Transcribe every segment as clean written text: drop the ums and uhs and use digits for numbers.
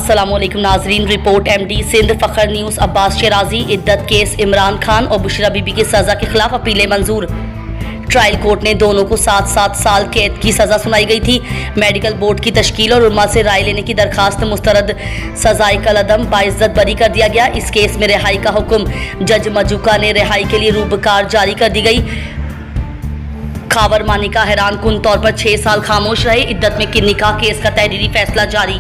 अस्सलामुअलैकुम नाजरीन। Report MD Sindh फखर news. Abbas शराजी इद्दत case Imran Khan और बुशरा बीबी की सज़ा के खिलाफ अपीलें मंजूर। ट्रायल कोर्ट ने दोनों को 7-7 साल कैद की सज़ा सुनाई गई थी। मेडिकल बोर्ड की तश्कील और उलमा से राय लेने की दरखास्त मुस्तरद, सजाए कलअदम बाइज्जत बरी कर दिया गया। इस केस में रिहाई का हुक्म जज मजूका ने रिहाई के लिए रूबकार जारी कर दी गई। खावर मानिका हैरान कुन तौर पर 6 साल खामोश रहे। इद्दत में निकाह केस का तहरीरी फैसला जारी।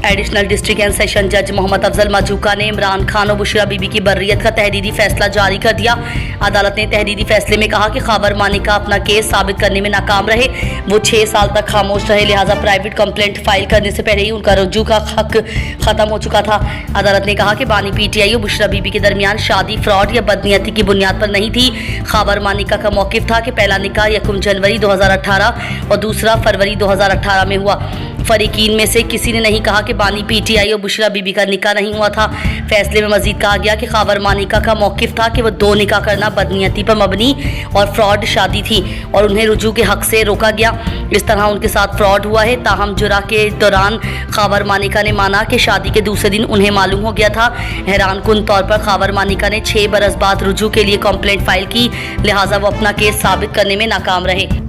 एडिशनल डिस्ट्रिक्ट एंड सेशन जज मोहम्मद अफजल मजूका ने इमरान खान और बुशरा बीबी की बर्रियत का तहरीरी फैसला जारी कर दिया। अदालत ने तहरीरी फैसले में कहा कि खावर मानिका अपना केस साबित करने में नाकाम रहे। वो 6 साल तक खामोश रहे, लिहाजा प्राइवेट कंप्लेंट फाइल करने से पहले ही उनका रुजू का हक खत्म हो चुका था। अदालत ने कहा कि बानी PTI और बुशरा बीबी के दरमियान शादी फ्रॉड या बदनीयती की बुनियाद पर नहीं थी। खावर मानिका का मौकिफ था कि पहला निकाह 1 जनवरी 2018 और दूसरा फरवरी 2018 में हुआ। फरीकीन में से किसी ने नहीं कहा कि बानी PTI और बुशरा बीबी का निकाह नहीं हुआ था। फैसले में मजीद कहा गया कि खावर मानिका का मौकिफ था कि वह 2 निकाह करना बदनीयती पर मबनी और फ्रॉड शादी थी और उन्हें रुजू के हक से रोका गया। इस तरह उनके साथ फ्रॉड हुआ है। ताहम जुरा के दौरान खावर मानिका ने माना कि शादी के दूसरे दिन उन्हें मालूम हो गया था। हैरान कुन तौर पर खावर मानिका ने 6 बरस बाद रुजू के लिए कंप्लेंट फाइल की, लिहाजा वो अपना केस साबित करने में नाकाम रहे।